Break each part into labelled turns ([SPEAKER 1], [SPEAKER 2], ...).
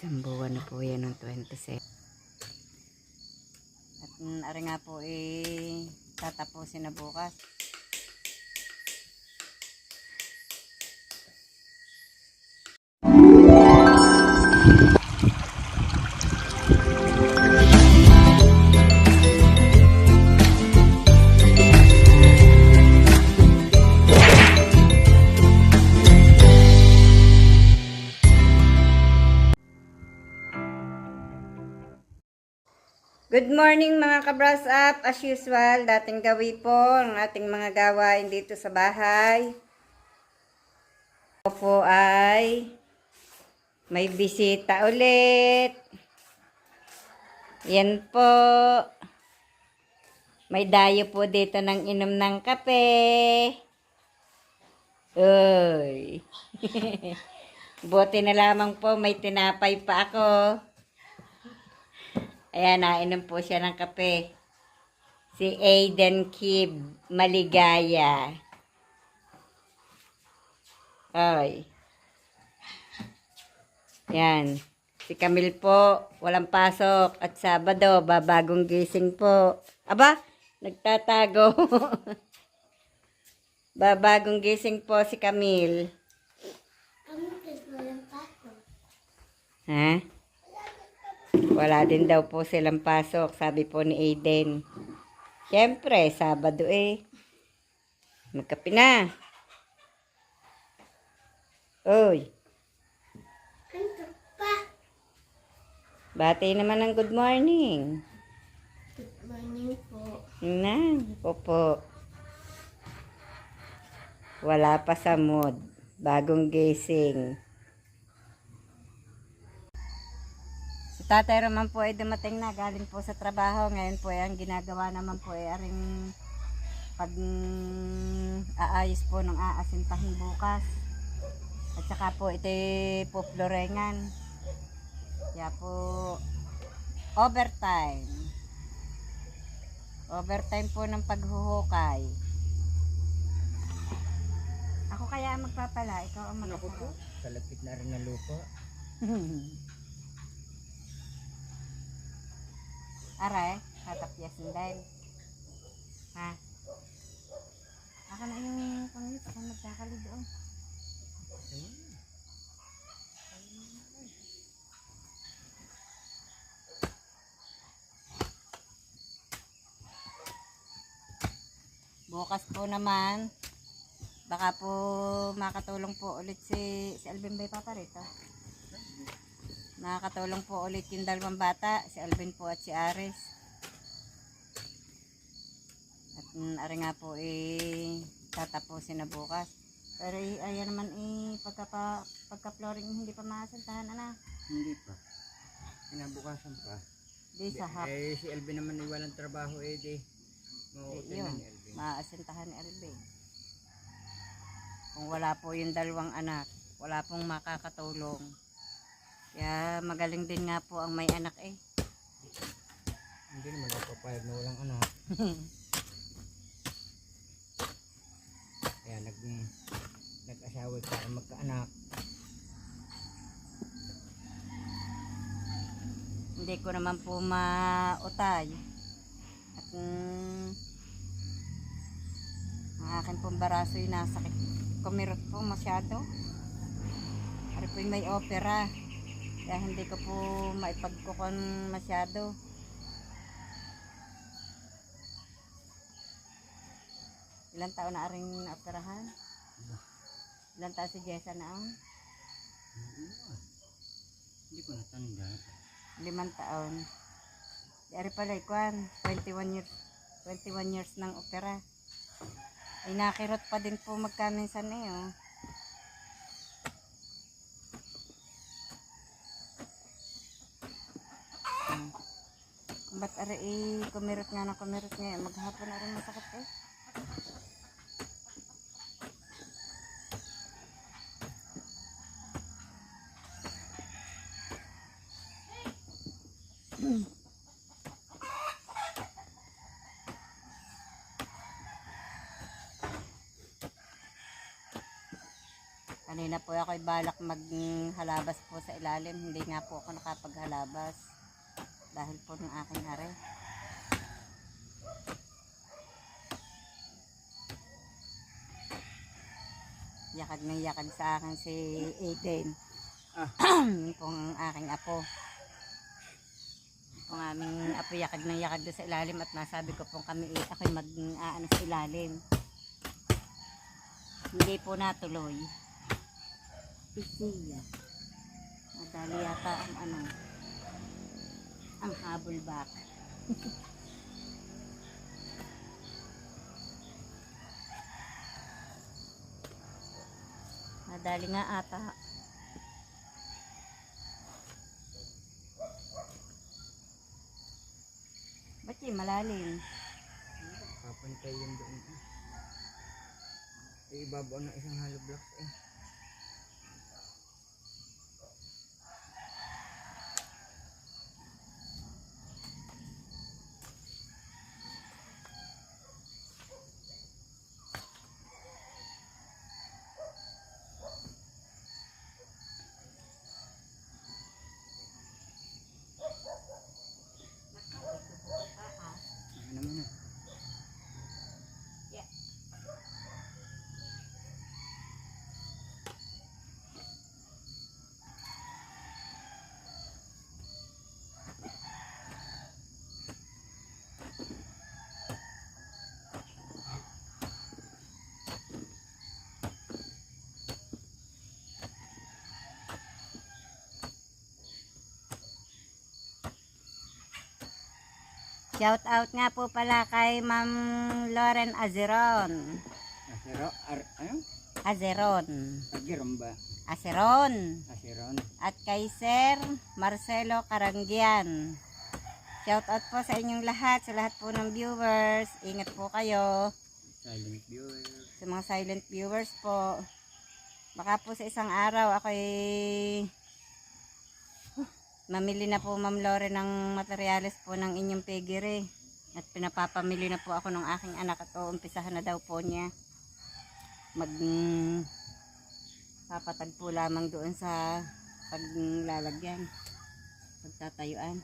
[SPEAKER 1] Isang buwan na po yan ng 27. At ari nga po tatapusin na bukas. Good morning mga ka-brush up. As usual, dating gawi po ang ating mga gawain dito sa bahay. Ako po ay may bisita ulit. Yan po. May dayo po dito ng inom ng kape. Uy. Buti na lamang po may tinapay pa ako. Ayan, nainom po siya ng kape. Si Aiden Kib Maligaya. Ay. Yan. Si Camille po, walang pasok. At Sabado, babagong gising po. Aba, nagtatago. Babagong gising po si Camille. Ha? Wala din daw po silang pasok, sabi po ni Aiden. Siyempre, Sabado Magkape na. Uy. Bati naman ng good morning.
[SPEAKER 2] Good morning po.
[SPEAKER 1] Opo. Wala pa sa mood. Bagong gising. Tatay Roman po ay dumating na galing po sa trabaho. Ngayon po ay ang ginagawa naman po ay aring aayos po ng aasintahin bukas. At saka po ito po florengan. Kaya po overtime. Overtime po ng paghuhukay. Ako kaya ang magpapala, ikaw ang magpapala.
[SPEAKER 3] Kalapit na rin na lupa.
[SPEAKER 1] Aray, tatapyasin din. Ha? Ako na yung pangit, ako magkakali doon. Bukas po naman, baka po makatulong po ulit si Alvin Bay Papa rito. Nakakatulong po ulit yung dalawang bata, si Alvin po at si Aris. At ari nga po tatapusin na bukas. Pero ayan naman pagka-flooring hindi pa maasintahan
[SPEAKER 3] Hindi pa. Kinabukasan pa.
[SPEAKER 1] Di sa hap.
[SPEAKER 3] Si Elvin naman walang trabaho di. Mauutin na ni Elvin.
[SPEAKER 1] Maasintahan ni Alvin. Kung wala po yung dalawang anak, wala pong makakatulong. Kaya magaling din nga po ang may anak
[SPEAKER 3] Hindi naman ako papayag na walang anak. Kaya nag-asawa para magkaanak.
[SPEAKER 1] Hindi ko naman po mautay. At ang akin pong baraso yung nasakit. Kumirot po masyado. Ari po yung may opera. Kaya hindi ko po maipagkukon masyado. Ilang taon na aring naoperahan? Ilang taon si Jessa na
[SPEAKER 3] Hindi ko natanda.
[SPEAKER 1] 5 taon. Dari pala ikuan, 21 years ng opera. Ay nakirot pa din po magkaminsan Ba't ari kumirot nga maghapon na rin masakit Kanina po ako'y balak maghalabas po sa ilalim. Hindi nga po ako nakapaghalabas. Dahil po ng aking are. Yakag ng yakag sa akin si Aiden. Pong aking apo. Pong aming apo yakag ng yakag doon sa ilalim at nasabi ko pong kami ako'y mag-aano sa ilalim. Hindi po natuloy. Isiya. Madali yata ang habol back. Madali nga ata. Ba't yung malalim?
[SPEAKER 3] Papantay yun doon. Ibabaw ng isang hollow blocks eh. Ano naman ah.
[SPEAKER 1] Shout out nga po pala kay Ma'am Lauren Azeron.
[SPEAKER 3] Ano?
[SPEAKER 1] Azeron.
[SPEAKER 3] Agiron ba?
[SPEAKER 1] Azeron.
[SPEAKER 3] Asiron.
[SPEAKER 1] At kay Sir Marcelo Caranggian. Shout out po sa inyong lahat, sa lahat po ng viewers. Ingat po kayo.
[SPEAKER 3] Silent viewers.
[SPEAKER 1] Sa mga silent viewers po. Baka po sa isang araw ako'y mamili na po Ma'am Lore ng materyales po ng inyong piggery. At pinapapamili na po ako ng aking anak at umpisahan na daw po niya. Papatag po lamang doon sa paglalagyan. Pagtatayuan.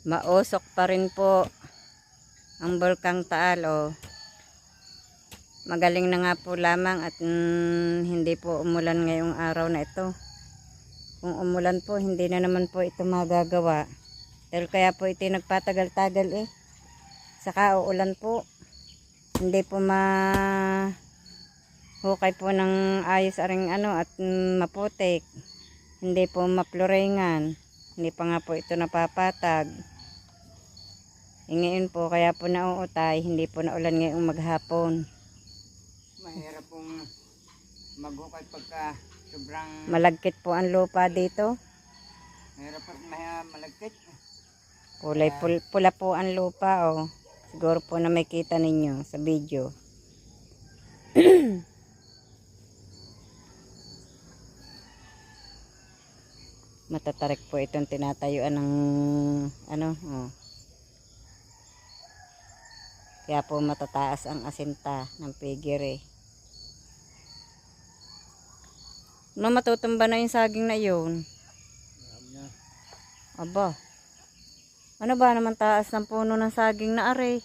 [SPEAKER 1] Mausok pa rin po ang Bulkang Taal. Magaling na nga po lamang at hindi po umulan ngayong araw na ito. Kung umulan po, hindi na naman po ito magagawa. Dahil kaya po ito nagpatagal-tagal eh. Saka uulan po. Hindi po hukay po ng ayos aring at maputik. Hindi po maploringan. Hindi pa nga po ito napapatag. Ngayon po, kaya po nauutay, hindi po naulan ngayong maghapon.
[SPEAKER 3] Mahirap pong maghukay pagka sobrang
[SPEAKER 1] Malagkit po ang lupa dito.
[SPEAKER 3] mahirap pag malagkit.
[SPEAKER 1] Kulay pula po ang lupa Siguro po na may kita ninyo sa video. Matatarik po itong tinatayuan ng Kaya po matataas ang asinta ng piggery. Matutumba na yung saging na yun. Aba. Ano ba naman taas ng puno ng saging na are?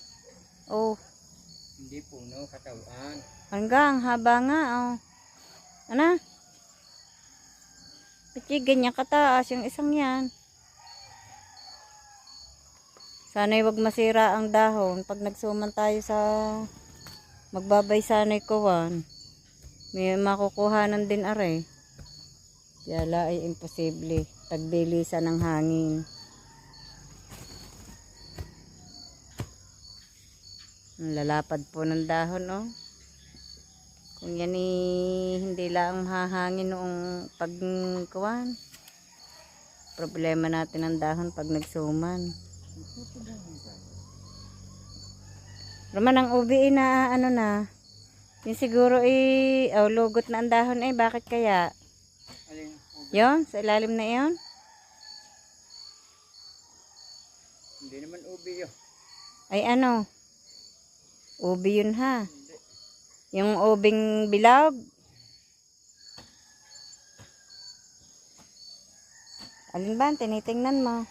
[SPEAKER 3] Hindi puno, katawan.
[SPEAKER 1] Hanggang haba nga Ano? Pati ganyan kataas yung isang yan. Sana'y wag masira ang dahon pag nagsuman tayo sa magbabay sana'y kuwan. May makukuhanan din are. Yala ay imposible. Tagbilisan ng hangin. Ang lalapad po ng dahon Kung yan hindi lang mahahangin noong pagkuwan. Problema natin ang dahon pag nagsuman. Roman ang ubi na na. Yung siguro lugot na ang dahon bakit kaya? Yon, sa ilalim na yon.
[SPEAKER 3] Hindi naman ubi yun.
[SPEAKER 1] Ay ano? Ubi yun ha.
[SPEAKER 3] Hindi.
[SPEAKER 1] Yung ubing bilog. Alin ba? Tinitingnan mo.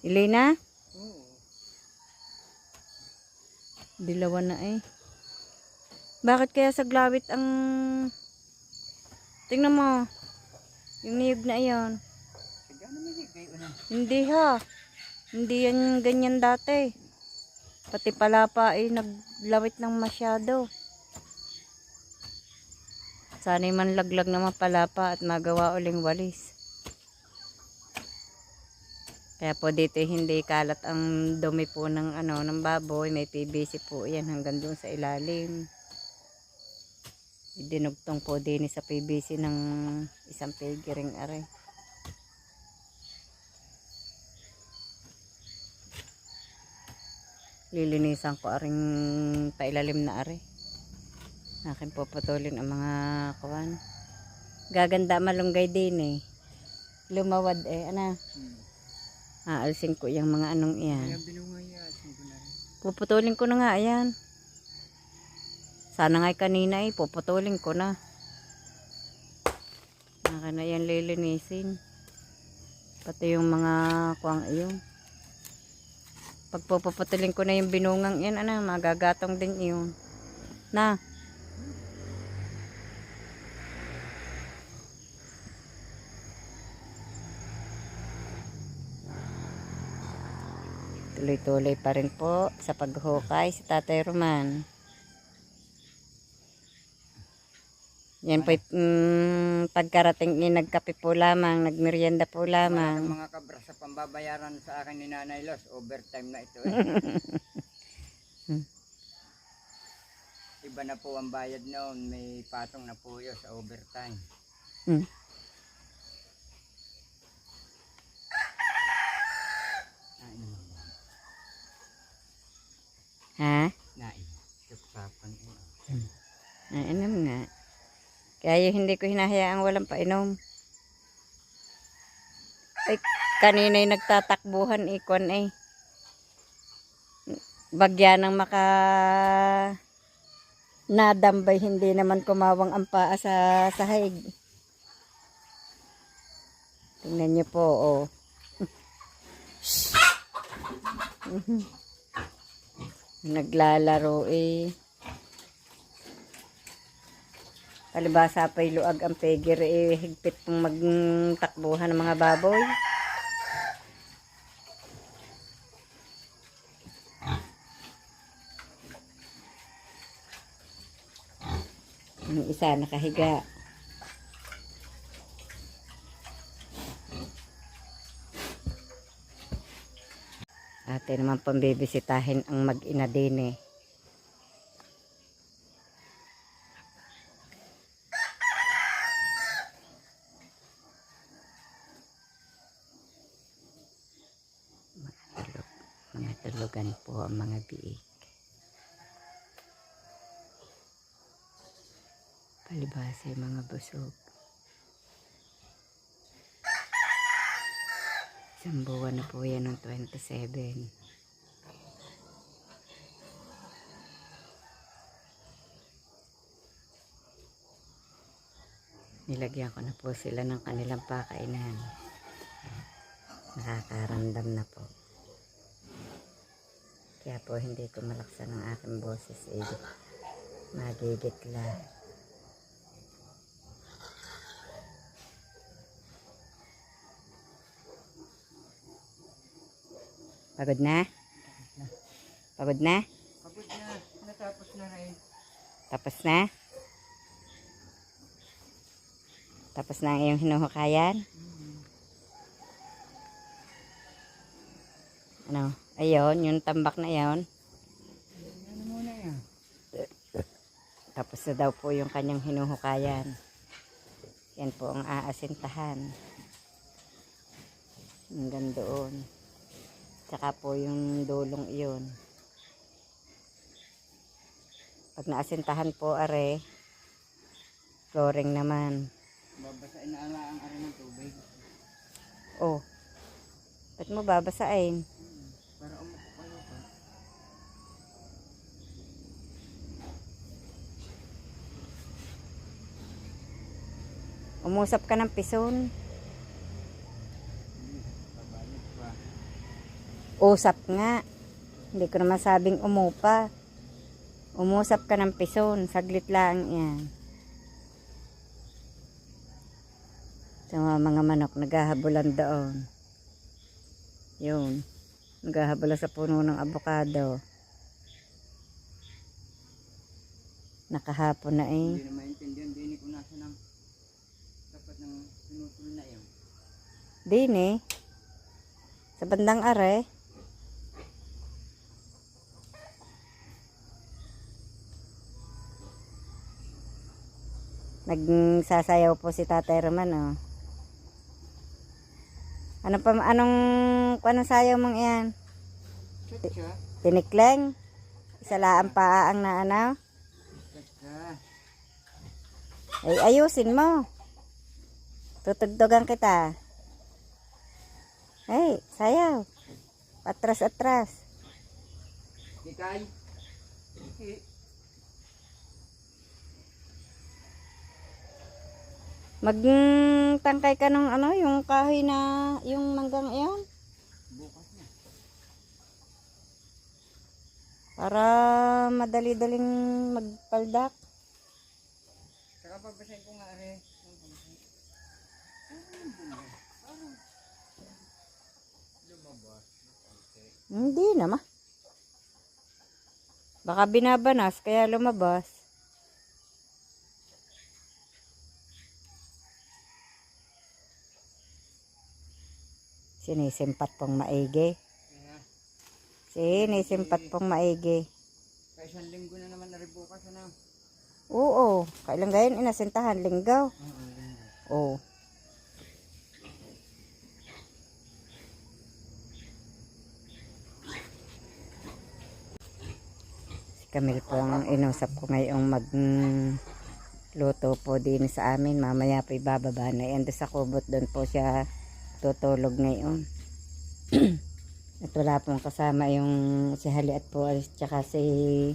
[SPEAKER 1] Ilay na?
[SPEAKER 3] Oo.
[SPEAKER 1] Dilawan na eh. Bakit kaya sa glawit ang... Tingnan mo. Yung niyog na iyon.
[SPEAKER 3] Sige na may kayo na.
[SPEAKER 1] Hindi ha. Hindi yan ganyan dati. Pati palapa ay naglawit ng masyado. Sana'y man laglag na mapalapa at magawa uling walis. Kaya po dito hindi kalat ang dumi po ng ng baboy. May PVC po yan hanggang doon sa ilalim. Dinugtong po din sa PVC ng isang pigiring are. Lilinisan ko aring pailalim na are. Akin po putulin ang mga kawan. Gaganda malunggay din eh. Lumawad eh. Ano? Aalsin ko yung mga anong iyan.
[SPEAKER 3] Kaya binungay asin ko na rin.
[SPEAKER 1] Puputulin ko na nga ayan. Sana nga'y kanina eh. Puputulin ko na. Naka na yan lilinisin. Pati yung mga kuwang iyon. Pag puputulin ko na yung binungang yan, magagatong din iyon. Na. Tuloy-tuloy pa rin po sa paghukay si Tatay Roman. Yan po pagkarating ni nagkape po lamang, nagmerienda po
[SPEAKER 3] Wala
[SPEAKER 1] lamang.
[SPEAKER 3] ng mga kabra sa pambabayaran sa akin ni Nanay Los. Overtime na ito eh. Iba na po ang bayad noon. May patong na po yun sa overtime.
[SPEAKER 1] Hmm. Ha?
[SPEAKER 3] Nain. Kapsapan eh.
[SPEAKER 1] Inom nga. Kaya yung hindi ko hinahayaang walang painom. Ay, kanina'y nagtatakbuhan ikon eh. Bagya ng nadambay, hindi naman kumawang ang paa sa sahig. Tingnan niyo po, oh. Naglalaro eh. Palibasa pa'y luag ang pegir eh. Higpit pong magtakbuhan ng mga baboy. Yung isa nakahiga. Ate naman pambibisitahin ang mag-ina din eh. Mga tulugan po ang mga biik. Palibasa yung mga busog. Isang buwan na po yan ng 27. Nilagyan ko na po sila ng kanilang pakainan. Nakakaramdam na po. Kaya po hindi ko malaksan ang aking boses eh. Magigitla. Pagod na? Pagod na?
[SPEAKER 3] Pagod na. Natapos na rin.
[SPEAKER 1] Tapos na? Tapos na ang iyong hinuhukayan? Ano? Ayun, yung tambak na yon.
[SPEAKER 3] Ano muna yan?
[SPEAKER 1] Tapos na daw po yung kanyang hinuhukayan. Yan po ang aasintahan. Hanggang doon. Tsaka po yung dulong iyon. Pag naasintahan po are, flooring naman.
[SPEAKER 3] Babasain na ala ang araw ng tubig.
[SPEAKER 1] Oh. Ba't mo babasain?
[SPEAKER 3] Para umupo kayo pa.
[SPEAKER 1] Umusap ka ng pison.
[SPEAKER 3] Babalik pa.
[SPEAKER 1] Usap nga. Hindi ko naman sabing umupa. Umusap ka ng pison. Saglit lang yan. Sa mga manok, naghahabulan doon. Yun. Naghahabulan sa puno ng abukado. Nakahapon na eh.
[SPEAKER 3] Hindi na maintindihan. Hindi ko nasa ng tapat ng pinutol na yun.
[SPEAKER 1] Din eh. Sa bandang are. Nagsasayaw po si Tatay Roman oh. Anong sayaw mong iyan?
[SPEAKER 3] Chacha.
[SPEAKER 1] Tinikleng? Isa laang paa ang naanaw?
[SPEAKER 3] Chacha.
[SPEAKER 1] Ay, ayusin mo. Tutugtugan kita. Hey, sayaw. Atras-atras.
[SPEAKER 3] Ikay.
[SPEAKER 1] Magtangkay ka ng yung kahoy na, yung manggang iyon.
[SPEAKER 3] Bukas na.
[SPEAKER 1] Para madali-daling magpaldak.
[SPEAKER 3] Saka babasahin ko nga rin. Lumabas.
[SPEAKER 1] Hindi naman. Baka binabanas, kaya lumabas. Sinisimpat pong maigi.
[SPEAKER 3] Kaya,
[SPEAKER 1] Sinisimpat pong maigi.
[SPEAKER 3] kaya isang linggo na naman na rin bukas. Ano?
[SPEAKER 1] Oo, kailan gayon inasintahan, linggaw. Oo. Si Camille po ang inusap ko ngayong magluto po din sa amin. Mamaya po ibababa na yan. Doon sa kubot, doon po siya tutulog ngayon. At wala pong kasama yung si Haliat po at saka si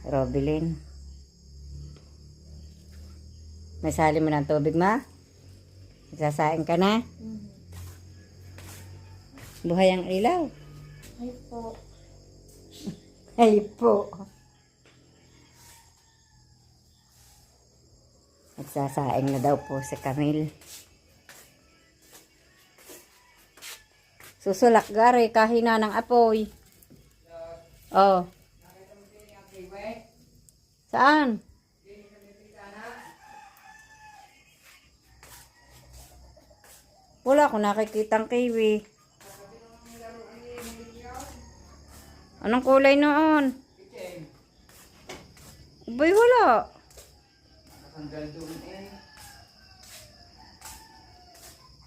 [SPEAKER 1] Robilyn. May sali mo ng tubig, ma? Nagsasaing ka na? Buhay ang ilaw.
[SPEAKER 2] Ay po.
[SPEAKER 1] Ay po. Nagsasaing na daw po si Camille. Susulak gari kahina ng apoy. Oh. Saan? Wala ko nakikitang kiwi. Anong kulay noon? Ubay wala.
[SPEAKER 3] Nakanggal doon eh.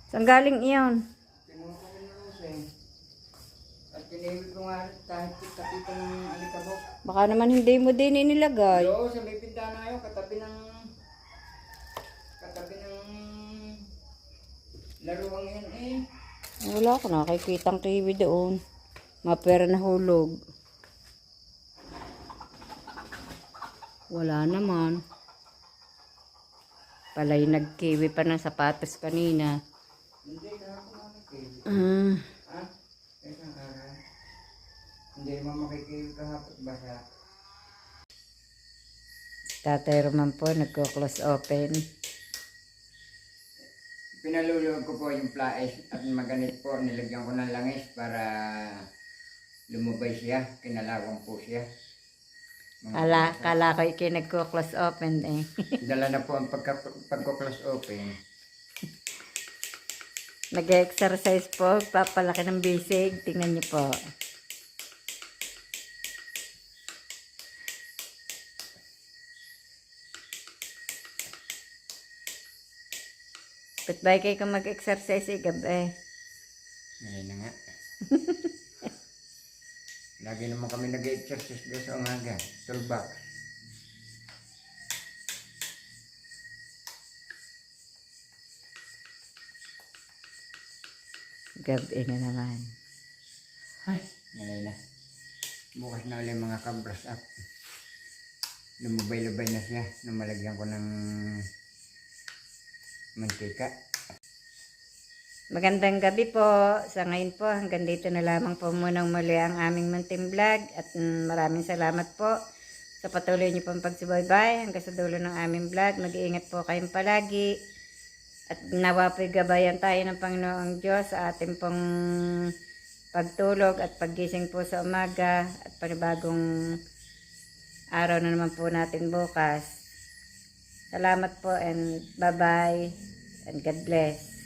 [SPEAKER 1] Saan galing iyon?
[SPEAKER 3] Tinuro ko ng luseng. At tinimid ko nga kahit kita-kita ng alikabok.
[SPEAKER 1] Baka naman hindi mo din inilagay.
[SPEAKER 3] Yo, sa may pintana ngayon, katabi ng laruang yan eh.
[SPEAKER 1] Wala ko nakikitang kiwi doon. Mapera na hulog. Wala naman. Palay nagkiwi pa ng sapatos kanina.
[SPEAKER 3] Hindi, kahapon ako nagkiwi.
[SPEAKER 1] Ah,
[SPEAKER 3] Ha? Isang araw. Hindi mo makikiwi kahapon basa.
[SPEAKER 1] Tatay Roman po nagko-close open.
[SPEAKER 3] Pinaluluwag ko po yung plais at maganit po. Nilagyan ko ng langis para lumubay siya. Kinalawang po siya.
[SPEAKER 1] Kala ko nagko-close open eh.
[SPEAKER 3] Dala na po ang pagko-close open.
[SPEAKER 1] Nag-exercise po, papalaki ng bisig. Tingnan niyo po. Ba't ba kayo mag-exercise gabi?
[SPEAKER 3] Ngayon na nga. Lagi naman kami nag-exercise doon sa umaga. Tulbak.
[SPEAKER 1] gabi na naman.
[SPEAKER 3] Ay, nalay na. Bukas na ulit mga kabras up. Lumubay-lubay na siya nung malagyan ko ng mantika.
[SPEAKER 1] Magandang gabi po. Sa ngayon po, hanggang dito na lamang po munang muli ang aming munting vlog. At maraming salamat po sa patuloy niyo pong pagsubaybay hanggang sa dulo ng aming vlog. Mag-iingat po kayong palagi. At nawa po'y gabayan tayo ng Panginoong Diyos sa ating pong pagtulog at paggising po sa umaga. At panibagong araw na naman po natin bukas. Salamat po and bye-bye and God bless.